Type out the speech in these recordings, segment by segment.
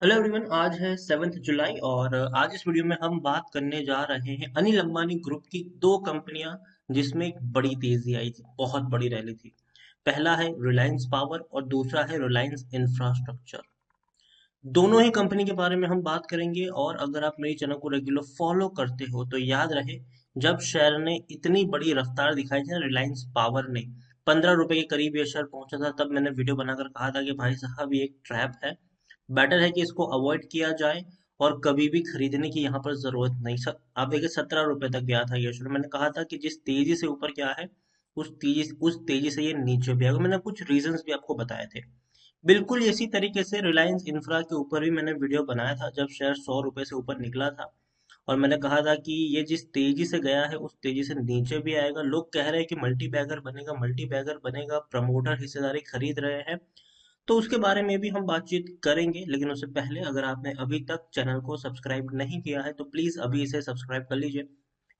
Hello everyone. आज है 7 जुलाई और आज इस वीडियो में हम बात करने जा रहे हैं अनिल अंबानी ग्रुप की दो कंपनियां जिसमें एक बड़ी तेजी आई थी, बहुत बड़ी रैली थी। पहला है रिलायंस पावर और दूसरा है रिलायंस इंफ्रास्ट्रक्चर। दोनों ही कंपनी के बारे में हम बात करेंगे और अगर आप मेरी चैनल को रेगुलर फॉलो करते हो तो याद रहे, जब शेयर ने इतनी बड़ी रफ्तार दिखाई थी ना, रिलायंस पावर ने 15 रुपए के करीब ये शेयर पहुंचा था, तब मैंने वीडियो बनाकर कहा था कि भाई साहब ये एक ट्रैप है, बेटर है कि इसको अवॉइड किया जाए और कभी भी खरीदने की यहाँ पर जरूरत नहीं। आप देखिए 17 रुपए तक गया था ये शेयर। मैंने कहा था कि जिस तेजी से ऊपर गया है उस तेजी से ये नीचे भी आएगा। मैंने कुछ रीजंस भी आपको बताए थे। बिल्कुल इसी तरीके से रिलायंस इंफ्रा के ऊपर भी मैंने वीडियो बनाया था जब शेयर 100 रुपए से ऊपर निकला था, और मैंने कहा था कि ये जिस तेजी से गया है उस तेजी से नीचे भी आएगा। लोग कह रहे हैं कि मल्टी बैगर बनेगा, मल्टी बैगर बनेगा, प्रमोटर हिस्सेदारी खरीद रहे हैं। तो उसके बारे में भी हम बातचीत करेंगे, लेकिन उससे पहले अगर आपने अभी तक चैनल को सब्सक्राइब नहीं किया है तो प्लीज अभी इसे सब्सक्राइब कर लीजिए,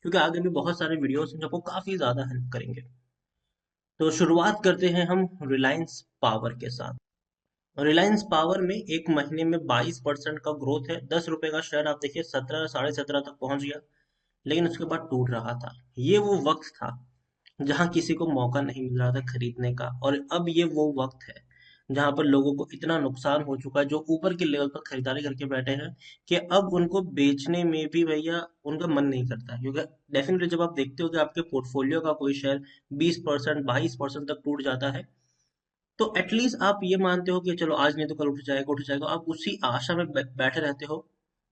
क्योंकि आगे भी बहुत सारे वीडियोस हैं जो आपको काफी ज्यादा हेल्प करेंगे। तो शुरुआत करते हैं हम रिलायंस पावर के साथ। रिलायंस पावर में एक महीने में 22% का ग्रोथ है। 10 रुपए का शेयर आप देखिए 17 17.5 तक पहुंच गया, लेकिन उसके बाद टूट रहा था। ये वो वक्त था जहां किसी को मौका नहीं मिल रहा था खरीदने का, और अब ये वो वक्त है जहां पर लोगों को इतना नुकसान हो चुका है, जो ऊपर के लेवल पर खरीदारी करके बैठे हैं, कि अब उनको बेचने में भी भैया उनका मन नहीं करता। क्योंकि डेफिनेटली जब आप देखते हो कि आपके पोर्टफोलियो का कोई शेयर 20% 22% तक टूट जाता है, तो एटलीस्ट आप ये मानते हो कि चलो आज नहीं तो कल उठ जाएगा, आप उसी आशा में बैठे रहते हो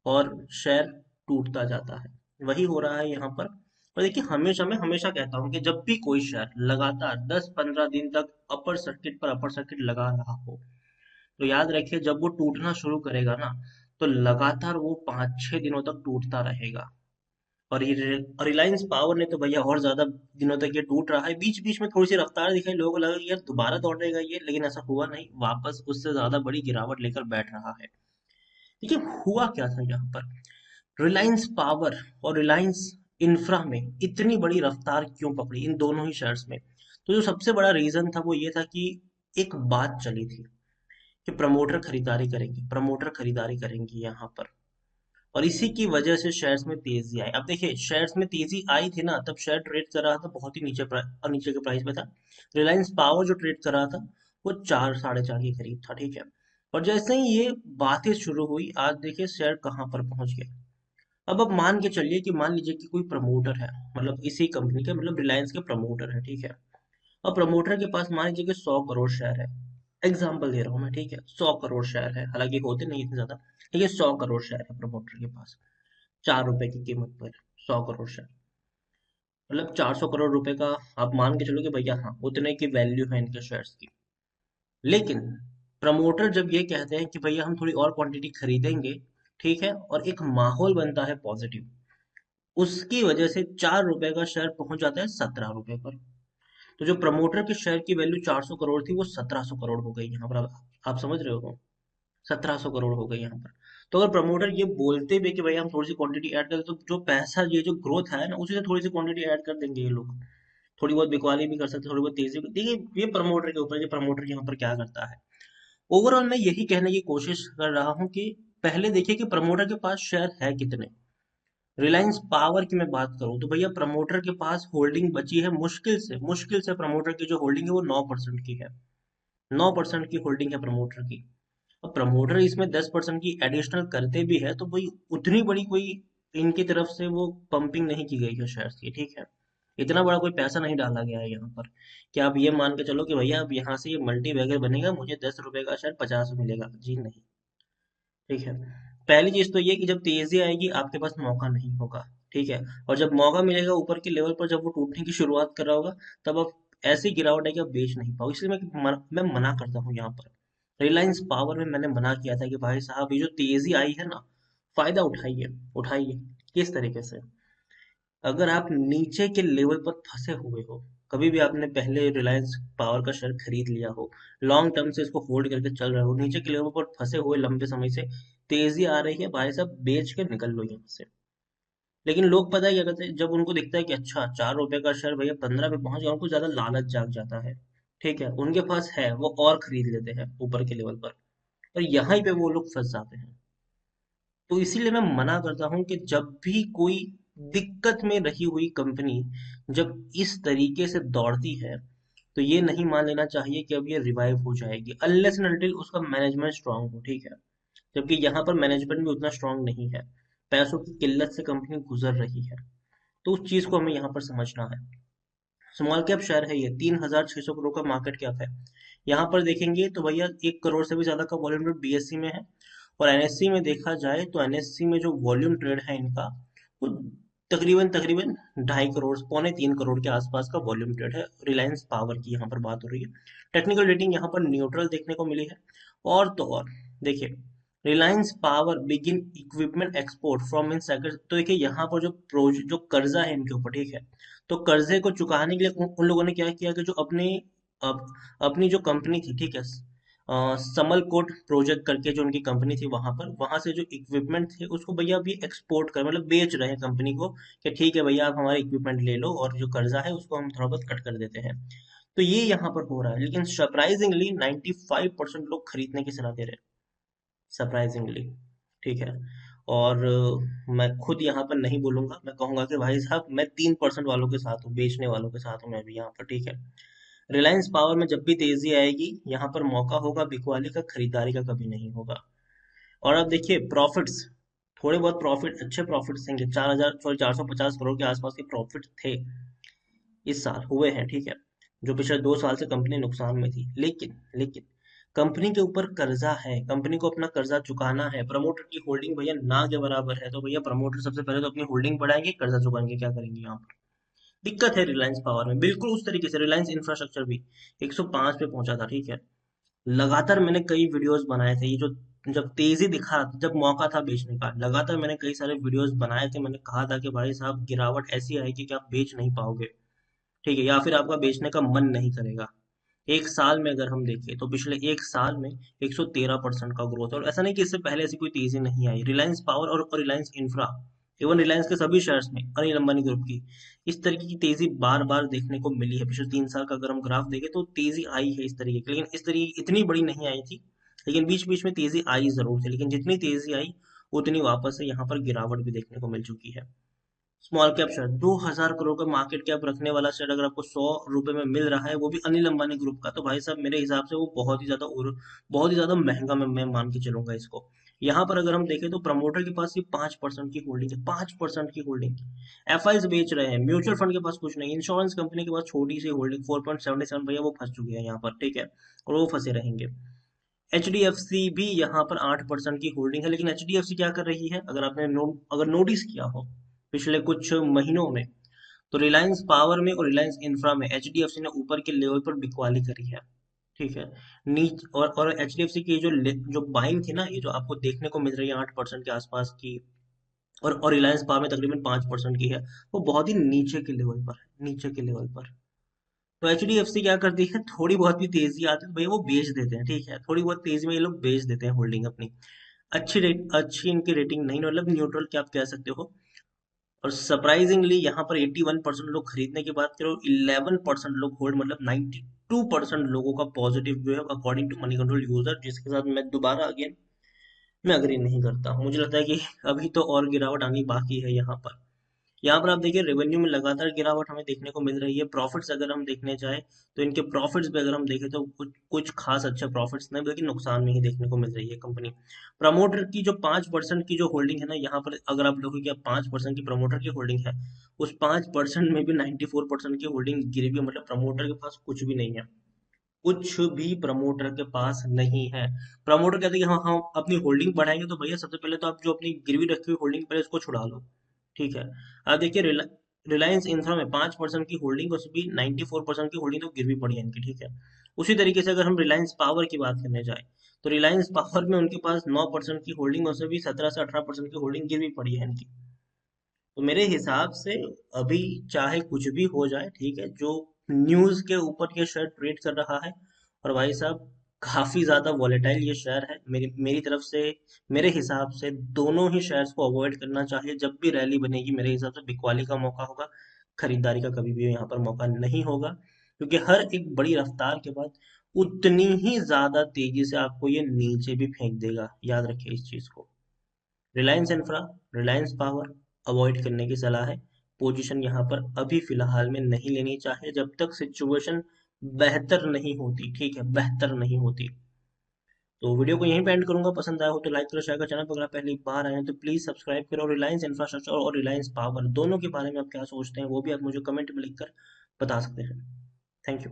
और शेयर टूटता जाता है। वही हो रहा है यहाँ पर। और देखिए, हमेशा मैं हमेशा कहता हूँ कि जब भी कोई शेयर लगातार 10-15 दिन तक अपर सर्किट लगा रहा हो, तो याद रखिए जब वो टूटना शुरू करेगा ना, तो लगातार वो 5-6 दिनों तक टूटता रहेगा। और ये रिलायंस पावर ने तो भैया और ज्यादा दिनों तक ये टूट रहा है। बीच बीच में थोड़ी सी रफ्तार दिखाई, लोगों को लगा कि यार दोबारा दौड़ेगा ये, लेकिन ऐसा हुआ नहीं, वापस उससे ज्यादा बड़ी गिरावट लेकर बैठ रहा है। देखिए हुआ क्या था यहाँ पर। रिलायंस पावर और रिलायंस इंफ्रा में इतनी बड़ी रफ्तार क्यों पकड़ी इन दोनों ही शेयर्स में? तो जो सबसे बड़ा रीजन था वो ये था कि एक बात चली थी कि प्रमोटर खरीदारी करेंगी यहाँ पर, और इसी की वजह से शेयर्स में तेजी आई। अब देखिए, शेयर्स में तेजी आई थी ना, तब शेयर ट्रेड कर रहा था बहुत ही नीचे के प्राइस पे था। रिलायंस पावर जो ट्रेड कर रहा था वो 4 साढ़े 4 के करीब था, ठीक है। और जैसे ही ये बातें शुरू हुई, आज देखिए शेयर कहाँ पर पहुंच गए। अब आप मान के चलिए कि मान लीजिए कि कोई प्रमोटर है, मतलब इसी कंपनी के, मतलब रिलायंस के प्रमोटर है, ठीक है। और प्रमोटर के पास मान लीजिए कि 100 करोड़ शेयर है। एग्जाम्पल दे रहा हूँ मैं, ठीक है। 100 करोड़ शेयर है, हालांकि होते नहीं इतने ज्यादा, ठीक है। 100 करोड़ शेयर है प्रमोटर के पास, 4 रुपए की कीमत पर 100 करोड़ शेयर, मतलब 400 करोड़ रुपए का। आप मान के चलो कि भैया हाँ, उतने की वैल्यू है इनके शेयर्स की। लेकिन प्रमोटर जब ये कहते हैं कि भैया हम थोड़ी और क्वांटिटी खरीदेंगे, ठीक है, और एक माहौल बनता है पॉजिटिव, उसकी वजह से 4 रुपए का शेयर पहुंच जाता है 17 रुपए पर। तो जो प्रमोटर के शेयर की वैल्यू 400 करोड़ थी, वो 1700 करोड़ हो गई यहाँ पर। आप समझ रहे हो, 1700 करोड़ हो गई यहाँ पर। तो अगर प्रमोटर ये बोलते भी कि भाई हम थोड़ी सी क्वांटिटी ऐड कर, तो जो पैसा, ये जो ग्रोथ है ना, उसी से थोड़ी सी क्वांटिटी ऐड कर देंगे ये लोग। थोड़ी बहुत बिकवाली भी कर सकते हैं, थोड़ी बहुत तेजी भी। देखिए ये प्रमोटर के ऊपर, ये प्रमोटर यहाँ पर क्या करता है। ओवरऑल मैं यही कहने की कोशिश कर रहा हूँ कि पहले देखिए कि प्रमोटर के पास शेयर है कितने। रिलायंस पावर की मैं बात करूं तो भैया प्रमोटर के पास होल्डिंग बची है, मुश्किल से प्रमोटर की जो होल्डिंग है वो 9% की है। 9% की होल्डिंग है प्रमोटर की। अब प्रमोटर इसमें 10% की एडिशनल करते भी है, तो भाई उतनी बड़ी कोई इनकी तरफ से वो पंपिंग नहीं की गई है शेयर्स की, ठीक है। इतना बड़ा कोई पैसा नहीं डाला गया है यहाँ पर कि आप ये मान के चलो कि भैया अब यहाँ से ये मल्टी बैगर बनेगा, मुझे 10 रुपए का शेयर 50 में मिलेगा, जी नहीं। ठीक है। पहली चीज तो ये कि जब तेजी आएगी आपके पास मौका नहीं होगा, ठीक है। और जब मौका मिलेगा ऊपर के लेवल पर, जब वो टूटने की शुरुआत कर रहा होगा, तब आप ऐसी गिरावट है कि आप बेच नहीं पाओ। इसलिए मैं मना करता हूँ यहाँ पर। रिलायंस पावर में मैंने मना किया था कि भाई साहब ये जो तेजी आई है ना, फायदा उठाइए, उठाइए। किस तरीके से? अगर आप नीचे के लेवल पर फंसे हुए हो, कभी भी आपने पहले रिलायंस पावर का शेयर खरीद लिया हो, लॉन्ग टर्म से इसको होल्ड करके चल रहे हो, नीचे के लेवल पर फंसे हुए लंबे समय से, तेजी आ रही है, भाई साहब बेच के निकल लो यहाँ से। लेकिन लोग पता है क्या करते हैं, जब उनको दिखता है कि अच्छा 4 रुपए का शेयर भैया 15 पे पहुंच गया, उनको ज्यादा लालच जाग जाता है, ठीक है। उनके पास है, वो और खरीद लेते हैं ऊपर के लेवल पर, और यहाँ पे वो लोग फंस जाते हैं। तो इसीलिए मैं मना करता हूँ कि जब भी कोई दिक्कत में रही हुई कंपनी जब इस तरीके से दौड़ती है, तो ये नहीं मान लेना चाहिए कि अब ये रिवाइव हो जाएगी, अनलेस एंड अनटिल उसका मैनेजमेंट स्ट्रांग हो, ठीक है। जबकि यहाँ पर मैनेजमेंट भी उतना स्ट्रांग नहीं है, पैसों की किल्लत से कंपनी गुजर रही है। तो उस चीज को हमें यहाँ पर समझना है। स्मॉल कैप शेयर है, ये 3,600 करोड़ का मार्केट कैप है। यहाँ पर देखेंगे तो भैया 1 करोड़ से भी ज्यादा का वॉल्यूम बीएससी में है। और एनएससी में देखा जाए तो एनएससी में जो वॉल्यूम ट्रेड है इनका, वो तकरीबन तकरीबन 2.5 करोड़, 2.75 करोड़ के आसपास का वॉल्यूम ट्रेड है। रिलायंस पावर की यहाँ पर बात हो रही है। टेक्निकल रेटिंग यहाँ पर न्यूट्रल देखने को मिली है। और तो और देखिए, Reliance power begin equipment export from in sector, तो देखिए यहाँ पर जो कर्जा है इनके ऊपर, ठीक है। तो कर्जे को चुकाने के लिए उन लोगों ने क्या किया कि जो अप, अपनी जो कंपनी थी, ठीक है, समल कोट प्रोजेक्ट करके जो उनकी कंपनी थी, वहां से जो इक्विपमेंट थे उसको भैया अभी एक्सपोर्ट कर, मतलब बेच रहे हैं कंपनी को, कि ठीक है भैया आप हमारे इक्विपमेंट ले लो और जो कर्जा है उसको हम थोड़ा बहुत कट कर देते हैं। तो ये यहाँ पर हो रहा है, लेकिन सरप्राइजिंगली 95% लोग खरीदने की सलाह दे रहे हैं, सरप्राइजिंगली, ठीक है। और मैं खुद यहाँ पर नहीं बोलूंगा, मैं कहूंगा कि भाई साहब मैं 3% वालों के साथ हूँ, बेचने वालों के साथ हूँ मैं भी यहाँ पर, ठीक है। रिलायंस पावर में जब भी तेजी आएगी, यहाँ पर मौका होगा बिकवाली का, खरीदारी का कभी नहीं होगा। और अब देखिए प्रॉफिट्स, थोड़े बहुत प्रॉफिट, अच्छे प्रॉफिट्स होंगे, 4,000 सॉरी 450 करोड़ के आसपास के प्रॉफिट थे इस साल, हुए हैं, ठीक है। जो पिछले 2 साल से कंपनी नुकसान में थी, लेकिन कंपनी के ऊपर कर्जा है, कंपनी को अपना कर्जा चुकाना है, प्रमोटर की होल्डिंग भैया ना के बराबर है, तो भैया प्रमोटर सबसे पहले तो अपनी होल्डिंग बढ़ाएंगे, कर्जा चुकाएंगे, क्या करेंगे यहाँ पर। दिक्कत है रिलायंस पावर में, बिल्कुल उस तरीके से रिलायंस इंफ्रास्ट्रक्चर भी 105 पे पहुंचा था, ठीक है। लगातार मैंने कई वीडियोस बनाए थे, ये जो जब तेजी दिखा, जब मौका था बेचने का, लगातार मैंने कई सारे वीडियोस बनाए थे, मैंने कहा था कि भाई साहब गिरावट ऐसी आएगी कि आप बेच नहीं पाओगे, ठीक है, या फिर आपका बेचने का मन नहीं करेगा। एक साल में अगर हम देखें तो पिछले एक साल में 113% का ग्रोथ है, और ऐसा नहीं कि इससे पहले ऐसी कोई तेजी नहीं आई। रिलायंस पावर और रिलायंस इंफ्रा, इवन रिलायंस के सभी शेयर्स में, अनिल अंबानी ग्रुप की, इस तरीके की तेजी बार बार देखने को मिली है। पिछले 3 साल का अगर हम ग्राफ देखें तो तेजी आई है इस तरीके की, लेकिन इस तरीके इतनी बड़ी नहीं आई थी। लेकिन बीच बीच में तेजी आई जरूर थी, लेकिन जितनी तेजी आई उतनी वापस से यहाँ पर गिरावट भी देखने को मिल चुकी है। स्मॉल कैप शेयर, 2,000 करोड़ का मार्केट कैप रखने वाला शेयर अगर आपको 100 रुपए में मिल रहा है, वो भी अनिल अंबानी ग्रुप का, तो भाई साहब मेरे हिसाब से वो बहुत ही ज्यादा, और बहुत ही ज्यादा महंगा मैं मान के चलूंगा इसको। यहाँ पर अगर हम देखें तो प्रमोटर के पास सिर्फ 5% की होल्डिंग है, 5% की होल्डिंग। एफआईज बेच रहे हैं, म्यूचुअल फंड के पास कुछ नहीं, इंश्योरेंस कंपनी के पास छोटी सी होल्डिंग 4.77, भैया वो फंस चुके हैं यहाँ पर, ठीक है, और वो फंसे रहेंगे। एच डी एफ सी भी यहाँ पर 8% की होल्डिंग है, लेकिन एच डी एफ सी क्या कर रही है, अगर आपने अगर नोटिस किया हो पिछले कुछ महीनों में, तो रिलायंस पावर में और रिलायंस इंफ्रा में एच डी एफ सी ने ऊपर के लेवल पर बिकवाली करी है, ठीक है। नीच और एच डी एफ सी की जो बाइंग थी ना, ये जो आपको देखने को मिल रही है 8% के आसपास की, और रिलायंस पावर में तकरीबन 5% की है, वो बहुत ही नीचे के लेवल पर है, नीचे के लेवल पर। तो एच डी एफ सी क्या करती है, थोड़ी बहुत भी तेजी आती है तो भैया वो बेच देते हैं, ठीक है, थोड़ी बहुत तेजी में ये लोग बेच देते हैं होल्डिंग अपनी। अच्छी इनकी रेटिंग नहीं, मतलब न्यूट्रल क्या आप कह सकते हो। और सरप्राइजिंगली यहाँ पर 81% लोग खरीदने की बात करो, 11% लोग होल्ड, मतलब 92% लोगों का पॉजिटिव व्यू है, according to Moneycontrol user, जिसके साथ मैं दोबारा अगेन मैं अग्री नहीं करता हूँ। मुझे लगता है कि अभी तो और गिरावट आनी बाकी है यहाँ पर। यहाँ पर आप देखिए रेवेन्यू में लगातार गिरावट हमें देखने को मिल रही है। प्रॉफिट्स अगर हम देखने जाए तो इनके प्रॉफिट्स भी अगर हम देखें तो कुछ कुछ खास अच्छे प्रॉफिट्स नहीं, बल्कि नुकसान में ही देखने को मिल रही है कंपनी। प्रमोटर की जो 5% की जो होल्डिंग है ना, यहाँ पर अगर आप देखो कि 5% की प्रमोटर की होल्डिंग है, उस 5% में भी 94% की होल्डिंग गिरी हुई है, मतलब प्रमोटर के पास कुछ भी नहीं है, कुछ भी प्रमोटर के पास नहीं है। प्रमोटर कहते हैं कि हाँ हम अपनी होल्डिंग बढ़ाएंगे, तो भैया सबसे पहले तो आप जो अपनी गिरवी रखी हुई होल्डिंग पहले उसको छुड़ा लो, ठीक है। आप देखिए रिलायंस इंफ्रा में 5% की होल्डिंग, उसमें भी 94% की होल्डिंग तो गिरवी पड़ी है इनकी, ठीक है। उसी तरीके से अगर हम रिलायंस पावर की बात करने जाए, तो रिलायंस पावर में उनके पास 9% की होल्डिंग, उसमें भी 17 से 18% की होल्डिंग गिरवी पड़ी है इनकी। तो मेरे हिसाब से अभी चाहे कुछ भी हो जाए, ठीक है, जो न्यूज के ऊपर ये शेयर ट्रेड कर रहा है, और भाई साहब काफी ज्यादा वॉलेटाइल ये शेयर है, मेरी तरफ से, मेरे हिसाब से दोनों ही शेयर्स को अवॉइड करना चाहिए। जब भी रैली बनेगी मेरे हिसाब से बिकवाली का मौका होगा, खरीदारी का कभी भी यहाँ पर मौका नहीं होगा, क्योंकि हर एक बड़ी रफ्तार के बाद उतनी ही ज्यादा तेजी से आपको ये नीचे भी फेंक देगा, याद रखिए इस चीज को। Reliance infra, Reliance power avoid करने की सलाह है। पोजीशन यहाँ पर अभी फिलहाल में नहीं लेनी चाहिए जब तक सिचुएशन बेहतर नहीं होती, ठीक है, बेहतर नहीं होती। तो वीडियो को यहीं पे एंड करूंगा। पसंद आया हो तो लाइक करो, शेयर करो। चैनल पर अगर आप पहली बार आए हैं तो प्लीज सब्सक्राइब करो। रिलायंस इंफ्रास्ट्रक्चर और रिलायंस पावर दोनों के बारे में आप क्या सोचते हैं वो भी आप मुझे कमेंट में लिखकर बता सकते हैं। Thank you.